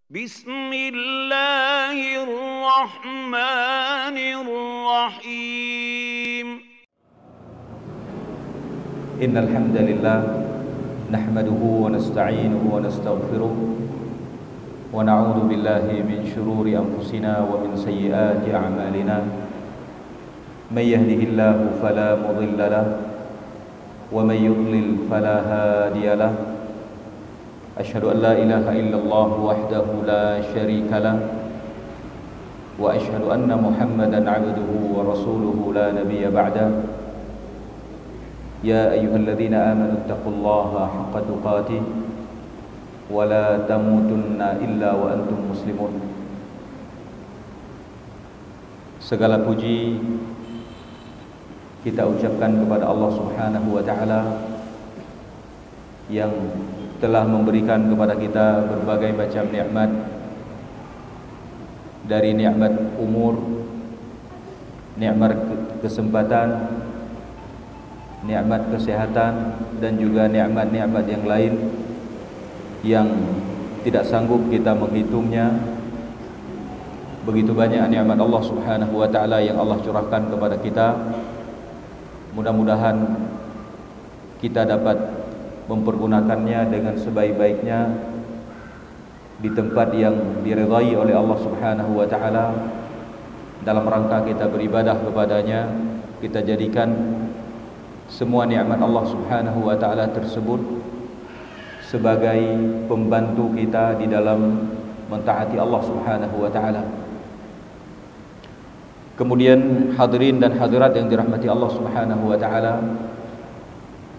بسم الله الرحمن الرحيم إن الحمد لله نحمده ونستعينه ونستغفره ونعوذ بالله من شرور أنفسنا ومن سيئات أعمالنا من يهده الله فلا مضل له ومن يضلل فلا هادي له أشهد أن لا إله إلا الله وحده لا شريك له وأشهد أن محمدا عبده ورسوله لا نبي بعده يا أيها الذين آمنوا اتقوا الله حق تقاته ولا تموتن إلا وأنتم مسلمون. Segala puji kita ucapkan kepada Allah Subhanahu wa taala yang telah memberikan kepada kita berbagai macam nikmat, dari nikmat umur, nikmat kesempatan, nikmat kesehatan, dan juga nikmat-nikmat yang lain yang tidak sanggup kita menghitungnya. Begitu banyak nikmat Allah Subhanahu wa taala yang Allah curahkan kepada kita. Mudah-mudahan kita dapat mempergunakannya dengan sebaik-baiknya di tempat yang diridai oleh Allah Subhanahu wa taala. Dalam rangka kita beribadah kepadanya, kita jadikan semua nikmat Allah Subhanahu wa taala tersebut sebagai pembantu kita di dalam mentaati Allah Subhanahu wa taala. Kemudian hadirin dan hadirat yang dirahmati Allah Subhanahu wa taala,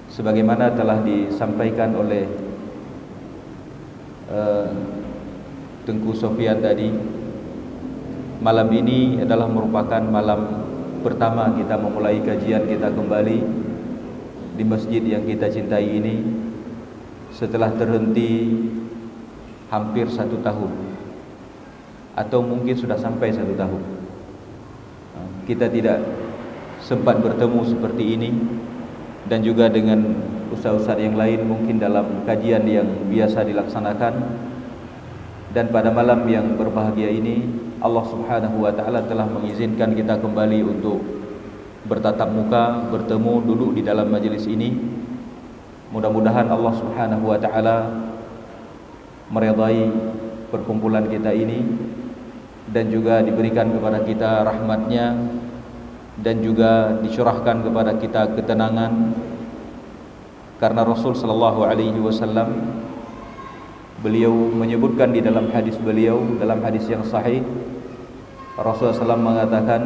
sebagaimana telah disampaikan oleh Tengku Sofyan tadi, malam ini adalah merupakan malam pertama kita memulai kajian kita kembali di masjid yang kita cintai ini setelah terhenti hampir 1 tahun, atau mungkin sudah sampai 1 tahun. Kita tidak sempat bertemu seperti ini, dan juga dengan ustaz-ustaz yang lain mungkin dalam kajian yang biasa dilaksanakan. Dan pada malam yang berbahagia ini Allah Subhanahu wa taala telah mengizinkan kita kembali untuk bertatap muka, bertemu, duduk di dalam majelis ini. Mudah-mudahan Allah Subhanahu wa taala meridai perkumpulan kita ini, dan juga diberikan kepada kita rahmatnya, dan juga dicurahkan kepada kita ketenangan. Karena Rasul sallallahu alaihi wasallam, beliau menyebutkan di dalam hadis beliau, dalam hadis yang sahih, Rasulullah SAW mengatakan,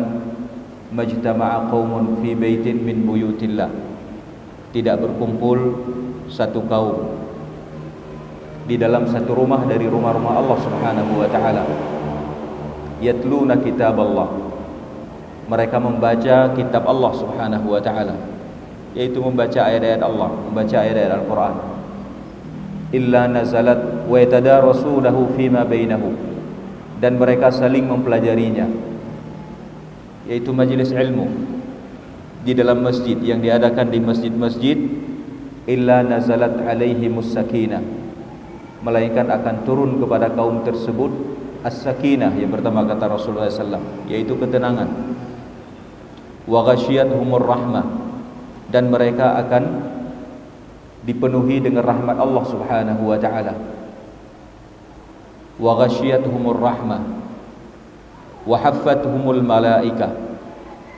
majtama'a qaumun fi baitin min buyutillah, tidak berkumpul satu kaum di dalam satu rumah dari rumah-rumah Allah Subhanahu wa taala, yatluna kitab Allah, mereka membaca kitab Allah Subhanahu wa taala, yaitu membaca ayat-ayat Allah, membaca ayat-ayat Al-Quran. Illa nazalat wa yatadarasunahu fima bainahum, dan mereka saling mempelajarinya, yaitu majelis ilmu di dalam masjid yang diadakan di masjid-masjid. Illa nazalat alaihimus sakinah, melainkan akan turun kepada kaum tersebut as-sakinah, yang pertama kata Rasulullah SAW, yaitu ketenangan. Wa ghasyiyatuhumur rahmah, dan mereka akan dipenuhi dengan rahmat Allah Subhanahu wa taala. Wa ghasyiyatuhumur rahmah wa haffatuhumul malaikah,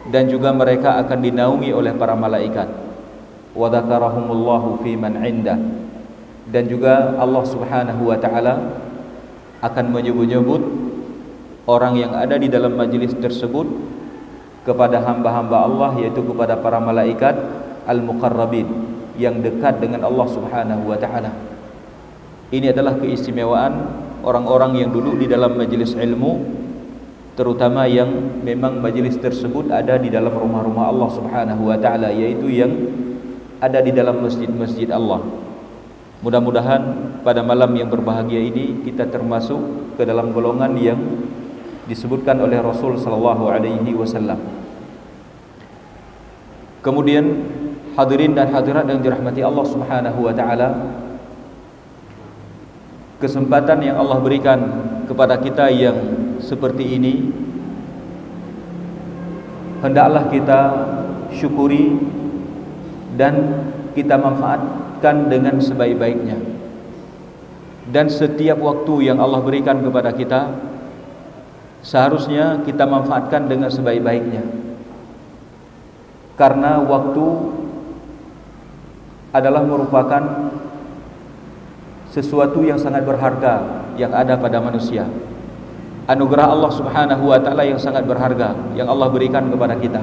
dan juga mereka akan dinaungi oleh para malaikat. Wa dzakarahumullahu fi man 'indah, dan juga Allah Subhanahu wa taala akan menyebut-nyebut orang yang ada di dalam majlis tersebut kepada hamba-hamba Allah, yaitu kepada para malaikat al-muqarrabin, yang dekat dengan Allah Subhanahu wa taala. Ini adalah keistimewaan orang-orang yang duduk di dalam majelis ilmu, terutama yang memang majelis tersebut ada di dalam rumah-rumah Allah Subhanahu wa taala, yaitu yang ada di dalam masjid-masjid Allah. Mudah-mudahan pada malam yang berbahagia ini kita termasuk ke dalam golongan yang disebutkan oleh Rasul sallallahu alaihi wasallam. Kemudian hadirin dan hadirat yang dirahmati Allah Subhanahu wa taala, kesempatan yang Allah berikan kepada kita yang seperti ini, hendaklah kita syukuri dan kita manfaatkan dengan sebaik-baiknya. Dan setiap waktu yang Allah berikan kepada kita seharusnya kita manfaatkan dengan sebaik-baiknya, karena waktu adalah merupakan sesuatu yang sangat berharga yang ada pada manusia. Anugerah Allah Subhanahu wa ta'ala yang sangat berharga yang Allah berikan kepada kita.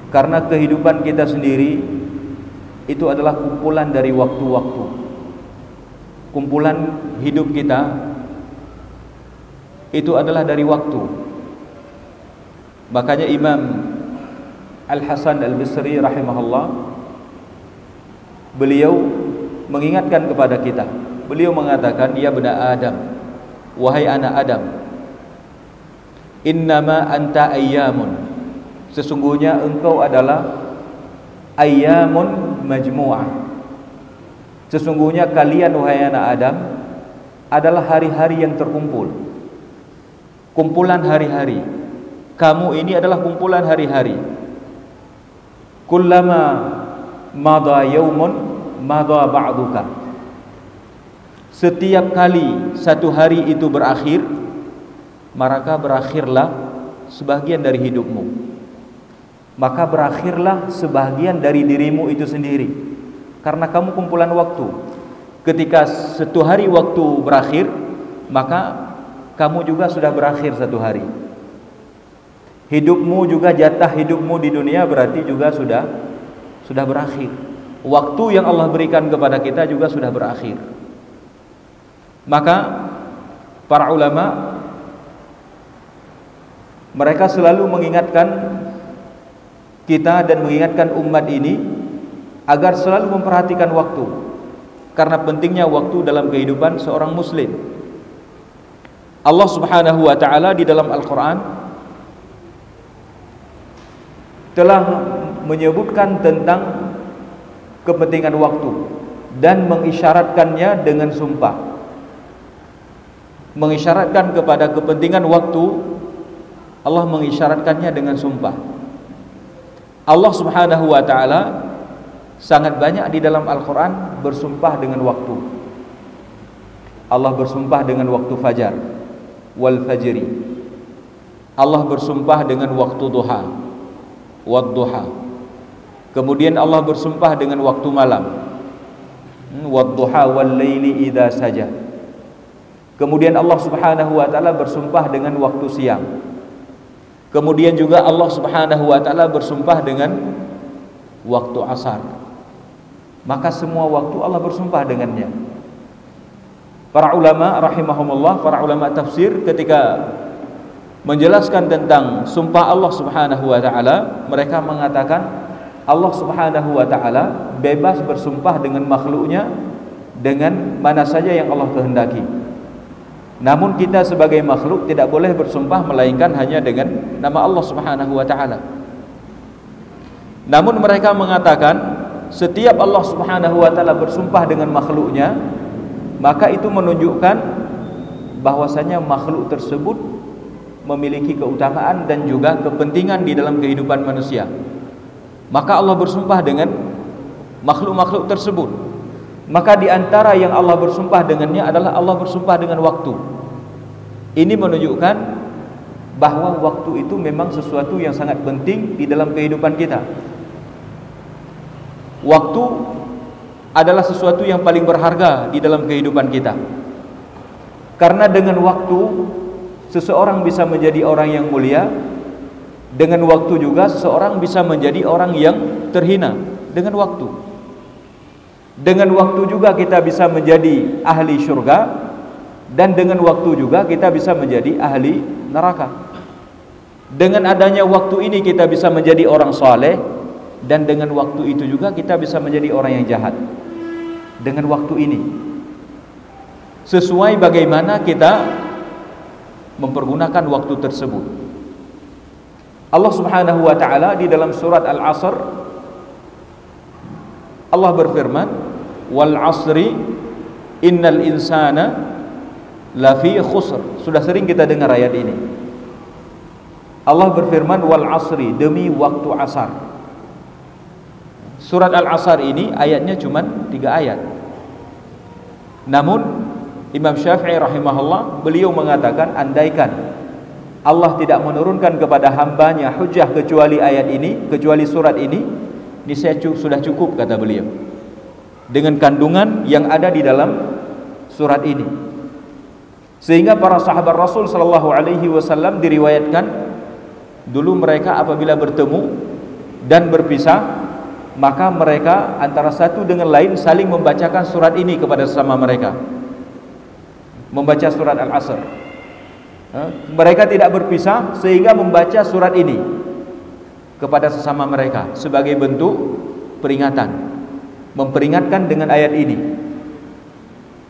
Karena kehidupan kita sendiri itu adalah kumpulan dari waktu-waktu. Kumpulan hidup kita itu adalah dari waktu. Makanya Imam Al-Hasan Al-Basri rahimahullah, beliau mengingatkan kepada kita. Beliau mengatakan, ya bani Adam, wahai anak Adam, innama anta ayyamun, sesungguhnya engkau adalah ayyamun majmu'ah. Sesungguhnya kalian wahai anak Adam adalah hari-hari yang terkumpul, kumpulan hari-hari. Kamu ini adalah kumpulan hari-hari. Kullama madha yaumun madha ba'duka. Setiap kali satu hari itu berakhir, maka berakhirlah sebagian dari hidupmu. Maka berakhirlah sebagian dari dirimu itu sendiri. Karena kamu kumpulan waktu. Ketika satu hari waktu berakhir, maka kamu juga sudah berakhir satu hari. Hidupmu juga, jatah hidupmu di dunia berarti juga sudah berakhir. Waktu yang Allah berikan kepada kita juga sudah berakhir. Maka para ulama mereka selalu mengingatkan kita dan mengingatkan umat ini agar selalu memperhatikan waktu, karena pentingnya waktu dalam kehidupan seorang muslim. Allah Subhanahu wa ta'ala di dalam Al-Quran telah menyebutkan tentang kepentingan waktu dan mengisyaratkannya dengan sumpah. Mengisyaratkan kepada kepentingan waktu, Allah mengisyaratkannya dengan sumpah. Allah Subhanahu wa ta'ala sangat banyak di dalam Al-Quran bersumpah dengan waktu. Allah bersumpah dengan waktu fajar, wal fajri. Allah bersumpah dengan waktu duha, wad duha. Kemudian Allah bersumpah dengan waktu malam, wad duha wal laili idza saja. Kemudian Allah Subhanahu wa ta'ala bersumpah dengan waktu siang. Kemudian juga Allah Subhanahu wa ta'ala bersumpah dengan waktu asar. Maka semua waktu Allah bersumpah dengannya. Para ulama rahimahumullah, para ulama tafsir ketika menjelaskan tentang sumpah Allah Subhanahu wa ta'ala, mereka mengatakan Allah Subhanahu wa ta'ala bebas bersumpah dengan makhluknya dengan mana saja yang Allah kehendaki. Namun kita sebagai makhluk tidak boleh bersumpah melainkan hanya dengan nama Allah Subhanahu wa ta'ala. Namun mereka mengatakan setiap Allah Subhanahu wa ta'ala bersumpah dengan makhluknya, maka itu menunjukkan bahwasanya makhluk tersebut memiliki keutamaan dan juga kepentingan di dalam kehidupan manusia. Maka Allah bersumpah dengan makhluk-makhluk tersebut. Maka di antara yang Allah bersumpah dengannya adalah Allah bersumpah dengan waktu. Ini menunjukkan bahwa waktu itu memang sesuatu yang sangat penting di dalam kehidupan kita. Waktu adalah sesuatu yang paling berharga di dalam kehidupan kita. Karena dengan waktu seseorang bisa menjadi orang yang mulia. Dengan waktu juga seseorang bisa menjadi orang yang terhina. Dengan waktu. Dengan waktu juga kita bisa menjadi ahli syurga, dan dengan waktu juga kita bisa menjadi ahli neraka. Dengan adanya waktu ini kita bisa menjadi orang saleh, dan dengan waktu itu juga kita bisa menjadi orang yang jahat. Dengan waktu ini, sesuai bagaimana kita mempergunakan waktu tersebut. Allah Subhanahu wa ta'ala di dalam surat Al-Asr, Allah berfirman, wal asri innal insana lafi khusr. Sudah sering kita dengar ayat ini. Allah berfirman wal asri, demi waktu asar. Surat Al-Asr ini ayatnya cuma 3 ayat. Namun Imam Syafi'i rahimahullah, beliau mengatakan andaikan Allah tidak menurunkan kepada hambanya hujah kecuali ayat ini, kecuali surat ini, niscaya sudah cukup, kata beliau, dengan kandungan yang ada di dalam surat ini. Sehingga para sahabat Rasul sallallahu alaihi wasallam diriwayatkan dulu mereka apabila bertemu dan berpisah, maka mereka antara satu dengan lain saling membacakan surat ini kepada sesama mereka. Membaca surat Al-Asr. Mereka tidak berpisah sehingga membaca surat ini kepada sesama mereka sebagai bentuk peringatan, memperingatkan dengan ayat ini,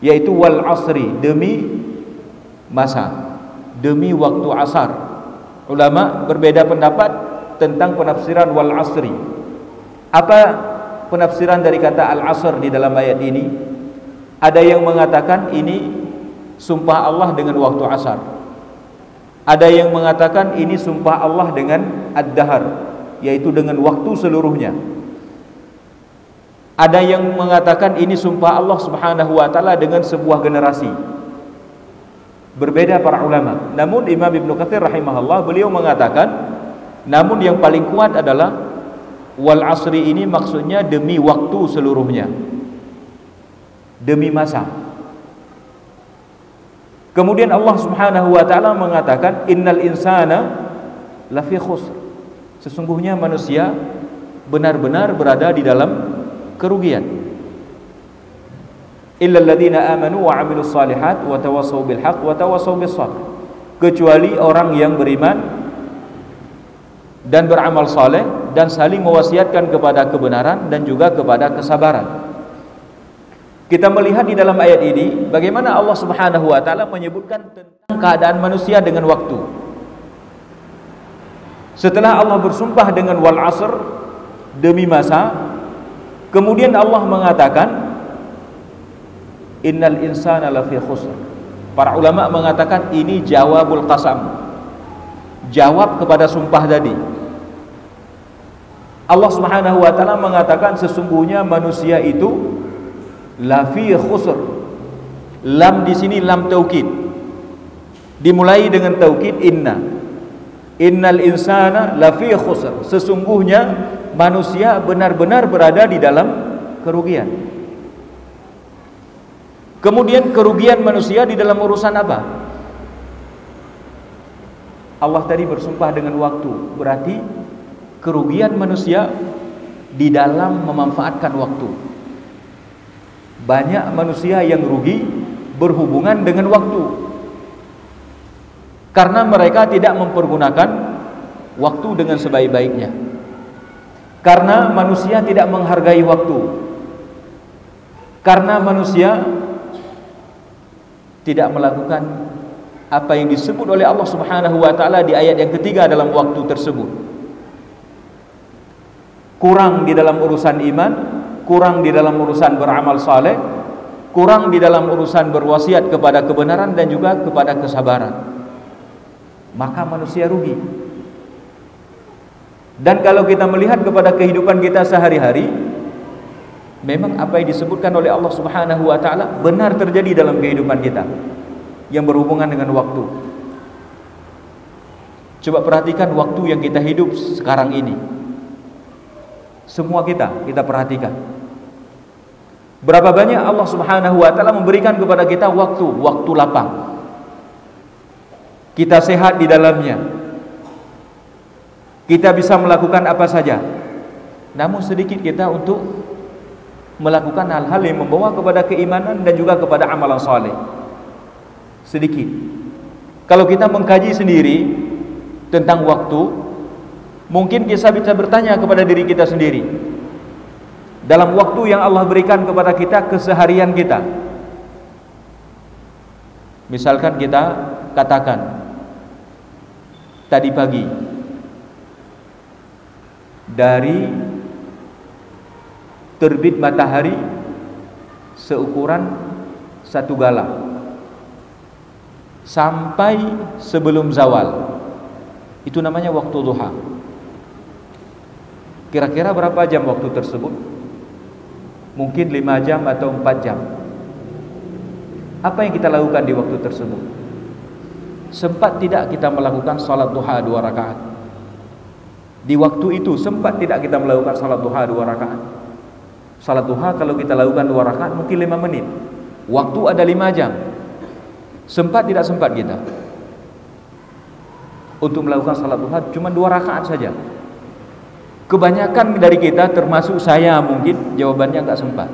yaitu wal asri, demi masa, demi waktu asar. Ulama berbeda pendapat tentang penafsiran wal asri. Apa penafsiran dari kata al-asr di dalam ayat ini? Ada yang mengatakan ini sumpah Allah dengan waktu asar. Ada yang mengatakan ini sumpah Allah dengan ad-dahar, yaitu dengan waktu seluruhnya. Ada yang mengatakan ini sumpah Allah Subhanahu wa taala dengan sebuah generasi. Berbeda para ulama. Namun Imam Ibnu Katsir rahimahullah, beliau mengatakan, namun yang paling kuat adalah wal asri ini maksudnya demi waktu seluruhnya, demi masa. Kemudian Allah Subhanahu wa taala mengatakan innal insana lafi khusr, sesungguhnya manusia benar-benar berada di dalam kerugian. Illal ladzina amanu wa 'amilus shalihat wa tawassaw bil haqq wa tawassaw bis sabr, kecuali orang yang beriman dan beramal saleh dan saling mewasiatkan kepada kebenaran dan juga kepada kesabaran. Kita melihat di dalam ayat ini bagaimana Allah Subhanahu wa taala menyebutkan tentang keadaan manusia dengan waktu. Setelah Allah bersumpah dengan wal asr, demi masa, kemudian Allah mengatakan innal insana lafi khusr. Para ulama mengatakan ini jawabul qasam, jawab kepada sumpah tadi. Allah Subhanahu wa taala mengatakan sesungguhnya manusia itu lafi khusr. Lam di sini lam taukid. Dimulai dengan taukid inna. Innal insana lafi khusr. Sesungguhnya manusia benar-benar berada di dalam kerugian. Kemudian kerugian manusia di dalam urusan apa? Allah tadi bersumpah dengan waktu, berarti kerugian manusia di dalam memanfaatkan waktu. Banyak manusia yang rugi berhubungan dengan waktu, karena mereka tidak mempergunakan waktu dengan sebaik-baiknya. Karena manusia tidak menghargai waktu. Karena manusia tidak melakukan apa yang disebut oleh Allah Subhanahu wa taala di ayat yang ketiga dalam waktu tersebut. Kurang di dalam urusan iman, kurang di dalam urusan beramal saleh, kurang di dalam urusan berwasiat kepada kebenaran dan juga kepada kesabaran. Maka manusia rugi. Dan kalau kita melihat kepada kehidupan kita sehari-hari, memang apa yang disebutkan oleh Allah Subhanahu wa taala benar terjadi dalam kehidupan kita yang berhubungan dengan waktu. Coba perhatikan waktu yang kita hidup sekarang ini. Semua kita perhatikan. Berapa banyak Allah Subhanahu wa taala memberikan kepada kita waktu lapang. Kita sehat di dalamnya. Kita bisa melakukan apa saja. Namun sedikit kita untuk melakukan hal-hal yang membawa kepada keimanan dan juga kepada amalan saleh. Sedikit. Kalau kita mengkaji sendiri tentang waktu, mungkin kita bisa bertanya kepada diri kita sendiri. Dalam waktu yang Allah berikan kepada kita, keseharian kita, misalkan kita katakan tadi pagi dari terbit matahari seukuran satu gala sampai sebelum zawal. Itu namanya waktu duha. Kira-kira berapa jam waktu tersebut? Mungkin 5 jam atau 4 jam. Apa yang kita lakukan di waktu tersebut? Sempat tidak kita melakukan salat duha 2 rakaat? Di waktu itu sempat tidak kita melakukan salat duha 2 rakaat? Salat duha kalau kita lakukan 2 rakaat mungkin 5 menit. Waktu ada 5 jam. Sempat tidak sempat kita untuk melakukan salat duha cuma 2 rakaat saja? Kebanyakan dari kita, termasuk saya mungkin, jawabannya enggak sempat.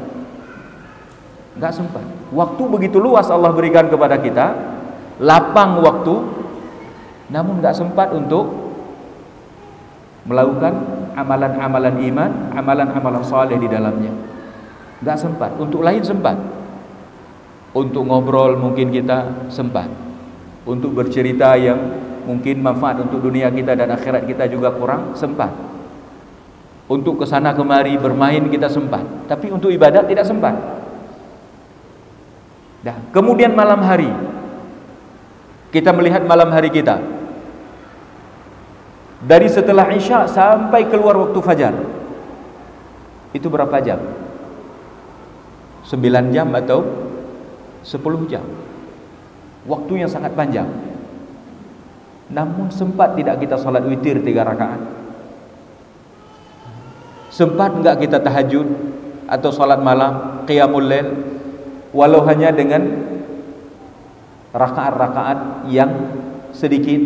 Enggak sempat. Waktu begitu luas Allah berikan kepada kita, lapang waktu, namun enggak sempat untuk melakukan amalan-amalan iman, amalan-amalan saleh di dalamnya. Enggak sempat. Untuk lain sempat. Untuk ngobrol mungkin kita sempat. Untuk bercerita yang mungkin manfaat untuk dunia kita dan akhirat kita juga kurang, sempat. Untuk kesana kemari bermain kita sempat, tapi untuk ibadat tidak sempat. Kemudian malam hari, kita melihat malam hari kita dari setelah Isya sampai keluar waktu fajar, itu berapa jam? 9 jam atau 10 jam? Waktu yang sangat panjang. Namun sempat tidak kita salat witir 3 rakaat? Sempat enggak kita tahajud atau salat malam, qiyamul lail, walau hanya dengan rakaat-rakaat yang sedikit?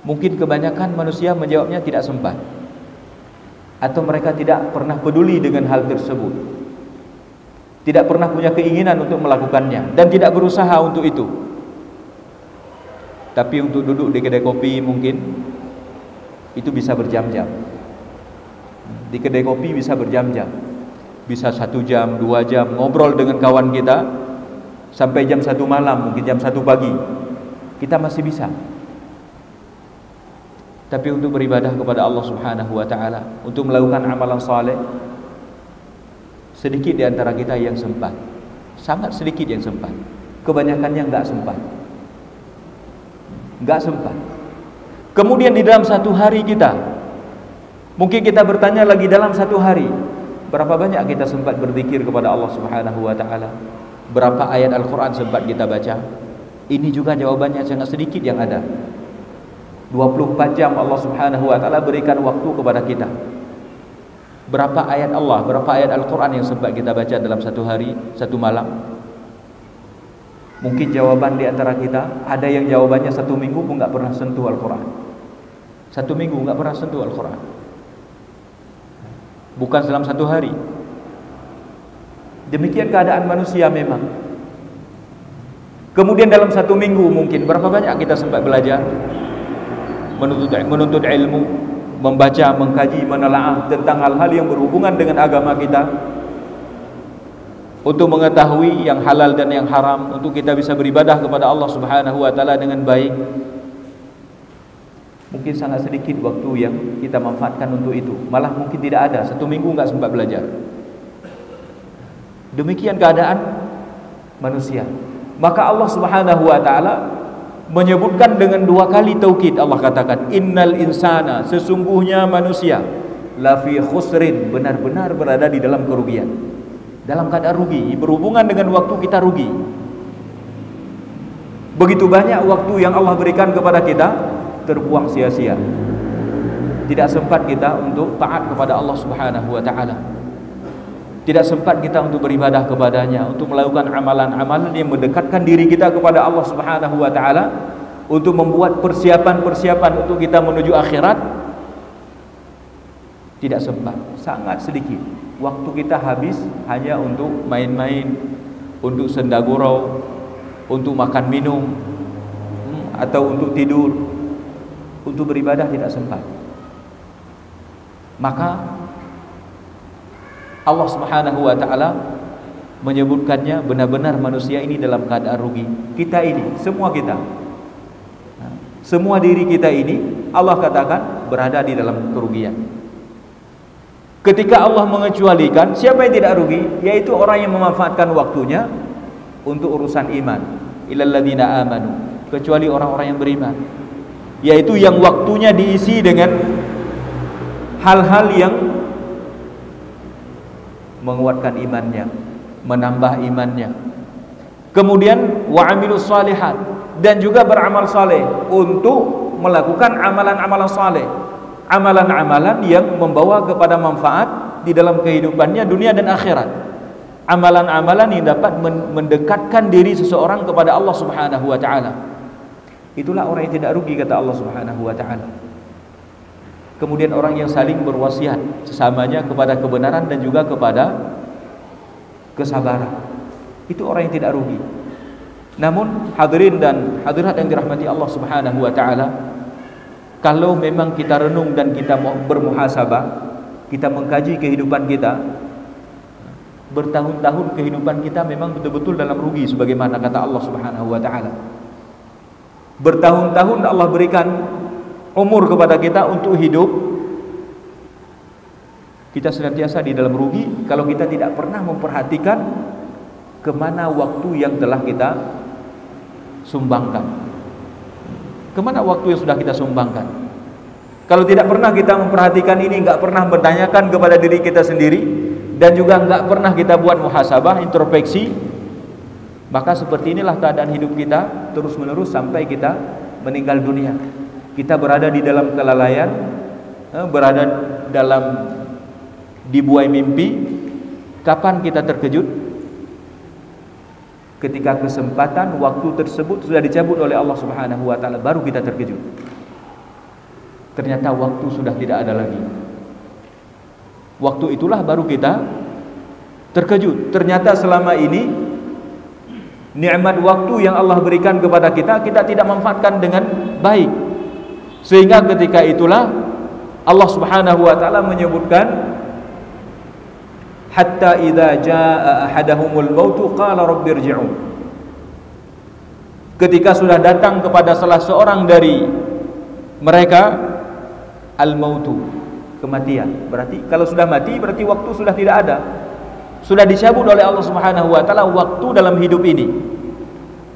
Mungkin kebanyakan manusia menjawabnya tidak sempat, atau mereka tidak pernah peduli dengan hal tersebut, tidak pernah punya keinginan untuk melakukannya, dan tidak berusaha untuk itu. Tapi untuk duduk di kedai kopi mungkin itu bisa berjam-jam. Di kedai kopi bisa berjam-jam, bisa 1 jam, 2 jam ngobrol dengan kawan kita sampai jam 1 malam, mungkin jam 1 pagi, kita masih bisa. Tapi untuk beribadah kepada Allah Subhanahu wa ta'ala, untuk melakukan amalan saleh, sedikit di antara kita yang sempat. Sangat sedikit yang sempat. Kebanyakannya enggak sempat. Enggak sempat. Kemudian di dalam 1 hari kita, mungkin kita bertanya lagi, dalam 1 hari berapa banyak kita sempat berzikir kepada Allah Subhanahu wa ta'ala? Berapa ayat Al-Quran sempat kita baca? Ini juga jawabannya sangat sedikit yang ada. 24 jam Allah Subhanahu wa ta'ala berikan waktu kepada kita. Berapa ayat Allah, berapa ayat Al-Quran yang sempat kita baca dalam 1 hari, 1 malam? Mungkin jawaban di antara kita, ada yang jawabannya 1 minggu pun enggak pernah sentuh Al-Quran. 1 minggu enggak pernah sentuh Al-Quran. Bukan dalam 1 hari. Demikian keadaan manusia memang. Kemudian dalam 1 minggu mungkin berapa banyak kita sempat belajar, menuntut ilmu, membaca, mengkaji, menelaah tentang hal-hal yang berhubungan dengan agama kita, untuk mengetahui yang halal dan yang haram, untuk kita bisa beribadah kepada Allah Subhanahu wa ta'ala dengan baik. Mungkin sangat sedikit waktu yang kita manfaatkan untuk itu. Malah mungkin tidak ada, 1 minggu enggak sempat belajar. Demikian keadaan manusia. Maka Allah Subhanahu wa ta'ala menyebutkan dengan 2 kali taukid. Allah katakan, innal insana, sesungguhnya manusia, lafi khusrin, benar-benar berada di dalam kerugian, dalam keadaan rugi. Berhubungan dengan waktu kita rugi. Begitu banyak waktu yang Allah berikan kepada kita terbuang sia-sia. Tidak sempat kita untuk taat kepada Allah Subhanahu wa ta'ala. Tidak sempat kita untuk beribadah kepadanya, untuk melakukan amalan-amalan yang mendekatkan diri kita kepada Allah Subhanahu wa ta'ala, untuk membuat persiapan-persiapan untuk kita menuju akhirat. Tidak sempat, sangat sedikit. Waktu kita habis hanya untuk main-main, untuk senda gurau, untuk makan minum, atau untuk tidur. Untuk beribadah tidak sempat. Maka Allah Subhanahu wa ta'ala menyebutkannya, benar-benar manusia ini dalam keadaan rugi. Kita ini, semua kita, semua diri kita ini, Allah katakan berada di dalam kerugian. Ketika Allah mengecualikan siapa yang tidak rugi, yaitu orang yang memanfaatkan waktunya untuk urusan iman. illal ladzina amanu, kecuali orang-orang yang beriman, yaitu yang waktunya diisi dengan hal-hal yang menguatkan imannya, menambah imannya. Kemudian wa amilus shalihat, dan juga beramal saleh untuk melakukan amalan-amalan saleh, amalan-amalan yang membawa kepada manfaat di dalam kehidupannya dunia dan akhirat, amalan-amalan yang dapat mendekatkan diri seseorang kepada Allah Subhanahu wa taala. Itulah orang yang tidak rugi, kata Allah Subhanahu wa taala. Kemudian orang yang saling berwasiat sesamanya kepada kebenaran dan juga kepada kesabaran, itu orang yang tidak rugi. Namun hadirin dan hadirat yang dirahmati Allah Subhanahu wa taala, kalau memang kita renung dan kita mau bermuhasabah, kita mengkaji kehidupan kita, bertahun-tahun kehidupan kita memang betul-betul dalam rugi, sebagaimana kata Allah Subhanahu wa taala. Bertahun-tahun Allah berikan umur kepada kita untuk hidup, kita senantiasa di dalam rugi kalau kita tidak pernah memperhatikan kemana waktu yang telah kita sumbangkan, kemana waktu yang sudah kita sumbangkan. Kalau tidak pernah kita memperhatikan ini, nggak pernah bertanyakan kepada diri kita sendiri, dan juga nggak pernah kita buat muhasabah, introspeksi, maka seperti inilah keadaan hidup kita terus menerus sampai kita meninggal dunia. Kita berada di dalam kelalaian, berada dalam dibuai mimpi. Kapan kita terkejut? Ketika kesempatan waktu tersebut sudah dicabut oleh Allah Subhanahu wa taala, baru kita terkejut. Ternyata waktu sudah tidak ada lagi. Waktu itulah baru kita terkejut. Ternyata selama ini nikmat waktu yang Allah berikan kepada kita, kita tidak manfaatkan dengan baik. Sehingga ketika itulah Allah Subhanahu wa taala menyebutkan, hatta idza jaa ahadahumul mautu qala rabbirji'un. Ketika sudah datang kepada salah seorang dari mereka al-mautu, kematian. Berarti kalau sudah mati berarti waktu sudah tidak ada. Sudah dicabut oleh Allah Subhanahu wa taala waktu dalam hidup ini.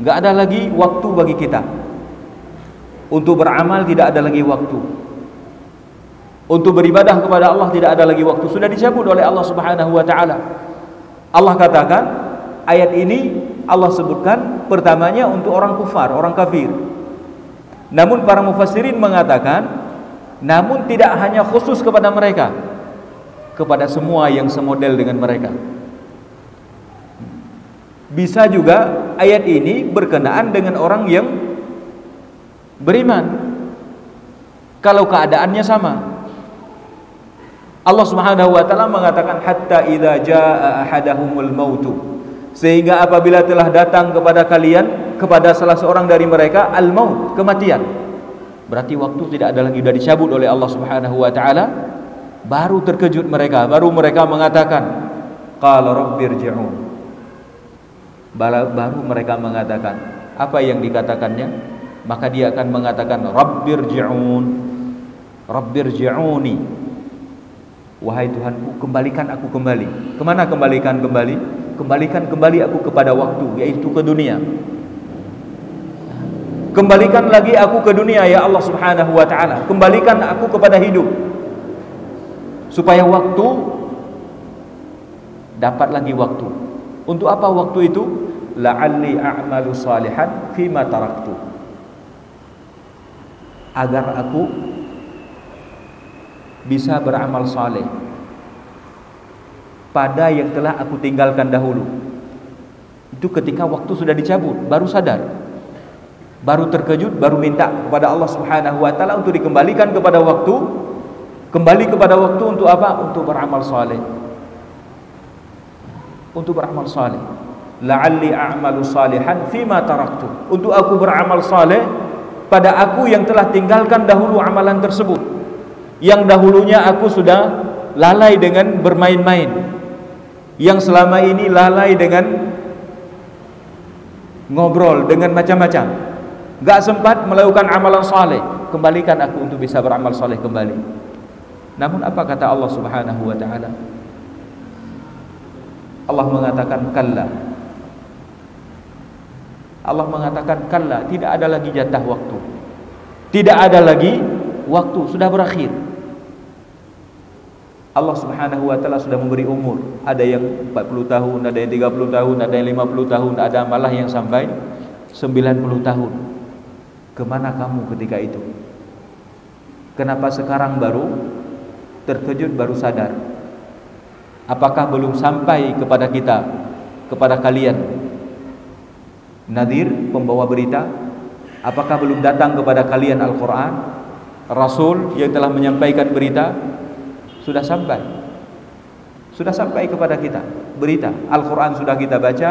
Enggak ada lagi waktu bagi kita. Untuk beramal tidak ada lagi waktu. Untuk beribadah kepada Allah tidak ada lagi waktu. Sudah dicabut oleh Allah Subhanahu wa taala. Allah katakan, ayat ini Allah sebutkan pertamanya untuk orang kufar, orang kafir. Namun para mufassirin mengatakan, namun tidak hanya khusus kepada mereka, kepada semua yang semodel dengan mereka. Bisa juga ayat ini berkenaan dengan orang yang beriman, kalau keadaannya sama. Allah Subhanahu wa taala mengatakan hatta idza jaa ahadahumul mautu, sehingga apabila telah datang kepada kalian, kepada salah seorang dari mereka al-maut, kematian. Berarti waktu tidak ada lagi, sudah dicabut oleh Allah Subhanahu wa taala. Baru terkejut mereka, baru mereka mengatakan qala rabbirji'un. Baru mereka mengatakan, apa yang dikatakannya? Maka dia akan mengatakan rabbirji'un, rabbirji'uni, wahai Tuhanku, kembalikan aku kembali. Kemana kembalikan kembali? Kembalikan kembali aku kepada waktu, yaitu ke dunia. Kembalikan lagi aku ke dunia ya Allah Subhanahu wa ta'ala. Kembalikan aku kepada hidup, supaya waktu dapat lagi waktu. Untuk apa waktu itu? La'alli a'malu salihan fima taraktu, agar aku bisa beramal saleh pada yang telah aku tinggalkan dahulu. Itu ketika waktu sudah dicabut, baru sadar, baru terkejut, baru minta kepada Allah Subhanahu wa taala untuk dikembalikan kepada waktu. Kembali kepada waktu untuk apa? Untuk beramal saleh. Untuk beramal saleh. La'alli a'malu salihan fima taraktu, untuk aku beramal saleh pada aku yang telah tinggalkan dahulu amalan tersebut, yang dahulunya aku sudah lalai dengan bermain-main, yang selama ini lalai dengan ngobrol dengan macam-macam, gak sempat melakukan amalan saleh. Kembalikan aku untuk bisa beramal saleh kembali. Namun apa kata Allah Subhanahu wa ta'ala? Allah mengatakan kalla, Allah mengatakan kalla, tidak ada lagi jatah waktu. Tidak ada lagi waktu, sudah berakhir. Allah Subhanahu wa taala sudah memberi umur. Ada yang 40 tahun, ada yang 30 tahun, ada yang 50 tahun, ada malah yang sampai 90 tahun. Kemana kamu ketika itu? Kenapa sekarang baru terkejut, baru sadar? Apakah belum sampai kepada kita, kepada kalian, Nadhir, pembawa berita? Apakah belum datang kepada kalian Al-Quran, Rasul yang telah menyampaikan berita? Sudah sampai. Sudah sampai kepada kita berita. Al-Quran sudah kita baca,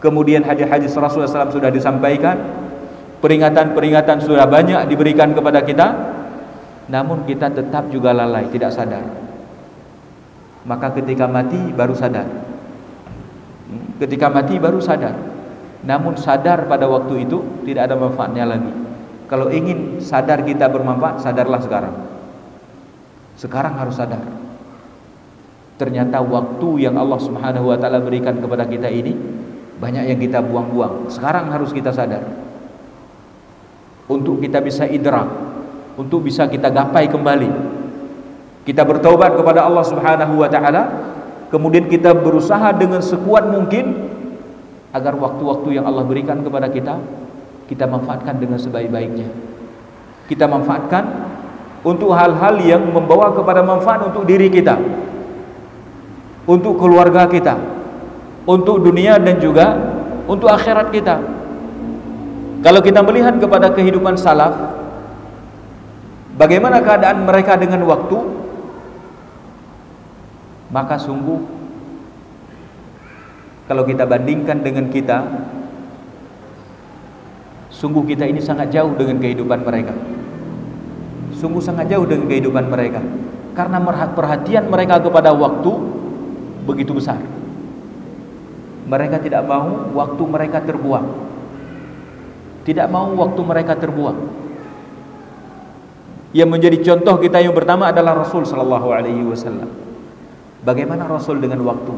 kemudian hadis-hadis Rasulullah SAW sudah disampaikan, peringatan-peringatan sudah banyak diberikan kepada kita, namun kita tetap juga lalai, tidak sadar. Maka ketika mati baru sadar. Ketika mati baru sadar. Namun sadar pada waktu itu tidak ada manfaatnya lagi. Kalau ingin sadar kita bermanfaat, sadarlah sekarang. Sekarang harus sadar. Ternyata waktu yang Allah Subhanahu wa taala berikan kepada kita ini banyak yang kita buang-buang. Sekarang harus kita sadar. Untuk kita bisa idrak, untuk bisa kita gapai kembali. Kita bertaubat kepada Allah Subhanahu wa taala, kemudian kita berusaha dengan sekuat mungkin agar waktu-waktu yang Allah berikan kepada kita manfaatkan dengan sebaik-baiknya. Kita manfaatkan untuk hal-hal yang membawa kepada manfaat untuk diri kita, untuk keluarga kita, untuk dunia dan juga untuk akhirat kita. Kalau kita melihat kepada kehidupan salaf, bagaimana keadaan mereka dengan waktu, maka sungguh kalau kita bandingkan dengan kita, sungguh kita ini sangat jauh dengan kehidupan mereka. Sungguh sangat jauh dengan kehidupan mereka, karena perhatian mereka kepada waktu begitu besar. Mereka tidak mau waktu mereka terbuang. Tidak mau waktu mereka terbuang. Yang menjadi contoh kita yang pertama adalah Rasul sallallahu alaihi wasallam. Bagaimana Rasul dengan waktu?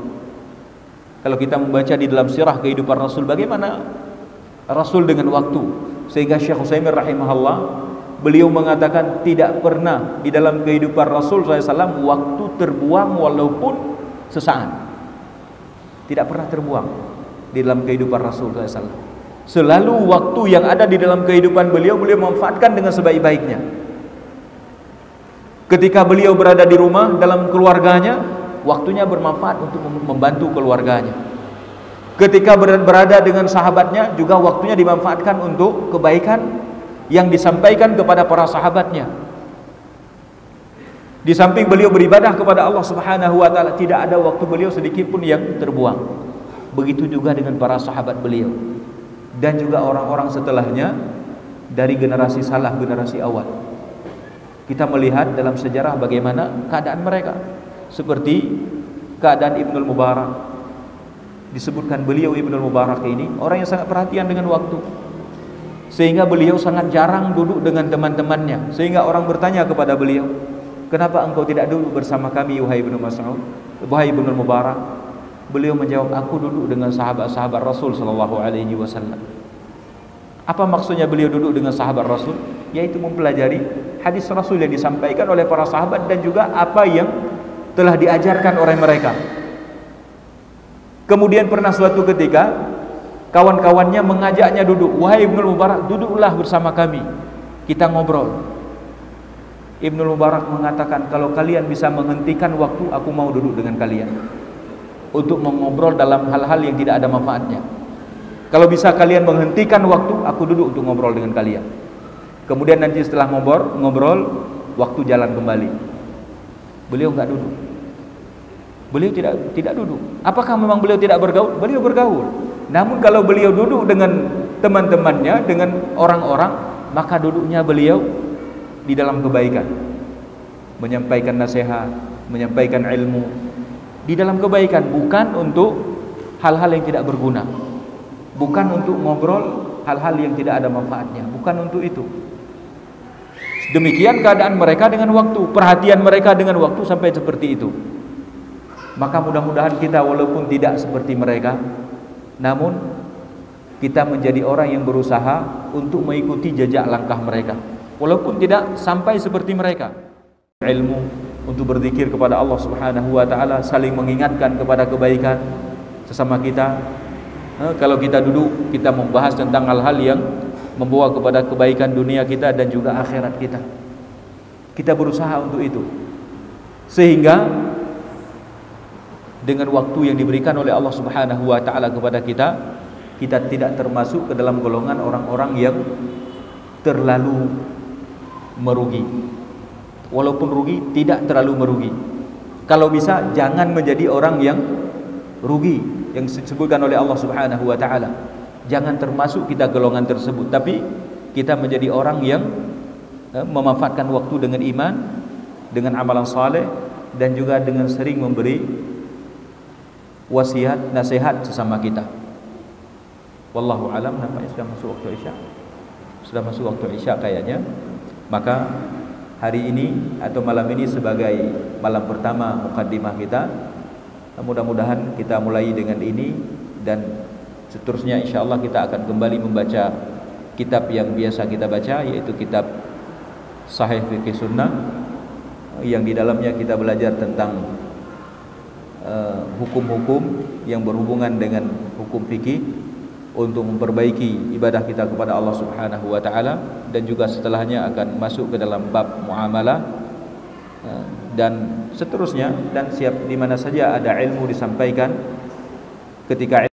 Kalau kita membaca di dalam sirah kehidupan Rasul, bagaimana Rasul dengan waktu? Sehingga Syekh Utsaimin rahimahullah, beliau mengatakan tidak pernah di dalam kehidupan Rasul SAW waktu terbuang walaupun sesaat. Tidak pernah terbuang di dalam kehidupan Rasul SAW. Selalu waktu yang ada di dalam kehidupan beliau manfaatkan dengan sebaik-baiknya. Ketika beliau berada di rumah dalam keluarganya, waktunya bermanfaat untuk membantu keluarganya. Ketika berada dengan sahabatnya, juga waktunya dimanfaatkan untuk kebaikan yang disampaikan kepada para sahabatnya. Di samping beliau beribadah kepada Allah Subhanahu wa taala, tidak ada waktu beliau sedikit pun yang terbuang. Begitu juga dengan para sahabat beliau dan juga orang-orang setelahnya dari generasi salaf, generasi awal. Kita melihat dalam sejarah bagaimana keadaan mereka, seperti keadaan Ibnul Mubarak. Disebutkan beliau Ibnul Mubarak ini orang yang sangat perhatian dengan waktu, sehingga beliau sangat jarang duduk dengan teman-temannya. Sehingga orang bertanya kepada beliau, kenapa engkau tidak duduk bersama kami wahai Ibnu Mas'ud, wahai Ibnul Mubarak? Beliau menjawab, aku duduk dengan sahabat-sahabat Rasul sallallahu alaihi wasallam. Apa maksudnya beliau duduk dengan sahabat Rasul? Yaitu mempelajari hadis Rasul yang disampaikan oleh para sahabat dan juga apa yang telah diajarkan oleh mereka. Kemudian pernah suatu ketika kawan-kawannya mengajaknya duduk, wahai Ibnul Mubarak, duduklah bersama kami, kita ngobrol. Ibnul Mubarak mengatakan, kalau kalian bisa menghentikan waktu, aku mau duduk dengan kalian untuk mengobrol dalam hal-hal yang tidak ada manfaatnya. Kalau bisa kalian menghentikan waktu, aku duduk untuk ngobrol dengan kalian. Kemudian nanti setelah ngobrol, waktu jalan kembali. Beliau enggak duduk. Beliau tidak duduk. Apakah memang beliau tidak bergaul? Beliau bergaul. Namun kalau beliau duduk dengan teman-temannya, dengan orang-orang, maka duduknya beliau di dalam kebaikan, menyampaikan nasihat, menyampaikan ilmu di dalam kebaikan, bukan untuk hal-hal yang tidak berguna, bukan untuk ngobrol hal-hal yang tidak ada manfaatnya, bukan untuk itu. Demikian keadaan mereka dengan waktu, perhatian mereka dengan waktu sampai seperti itu. Maka mudah-mudahan kita walaupun tidak seperti mereka, namun kita menjadi orang yang berusaha untuk mengikuti jejak langkah mereka, walaupun tidak sampai seperti mereka. Ilmu untuk berzikir kepada Allah Subhanahu wa taala, saling mengingatkan kepada kebaikan sesama kita. Kalau kita duduk, kita membahas tentang hal-hal yang membawa kepada kebaikan dunia kita dan juga akhirat kita. Kita berusaha untuk itu, sehingga dengan waktu yang diberikan oleh Allah Subhanahu wa taala kepada kita, kita tidak termasuk ke dalam golongan orang-orang yang terlalu merugi. Walaupun rugi, tidak terlalu merugi. Kalau bisa jangan menjadi orang yang rugi yang disebutkan oleh Allah Subhanahu wa taala. Jangan termasuk kita golongan tersebut, tapi kita menjadi orang yang memanfaatkan waktu dengan iman, dengan amalan saleh, dan juga dengan sering memberi wasiat, nasihat sesama kita. Wallahu alam. Nampaknya sudah masuk waktu Isya. Sudah masuk waktu Isya kayaknya. Maka hari ini atau malam ini sebagai malam pertama mukaddimah kita, mudah-mudahan kita mulai dengan ini, dan seterusnya insyaallah kita akan kembali membaca kitab yang biasa kita baca, yaitu kitab Sahih Fiqh Sunnah, yang di dalamnya kita belajar tentang hukum-hukum yang berhubungan dengan hukum fikih untuk memperbaiki ibadah kita kepada Allah Subhanahu wa taala, dan juga setelahnya akan masuk ke dalam bab muamalah dan seterusnya, dan siap di mana saja ada ilmu disampaikan ketika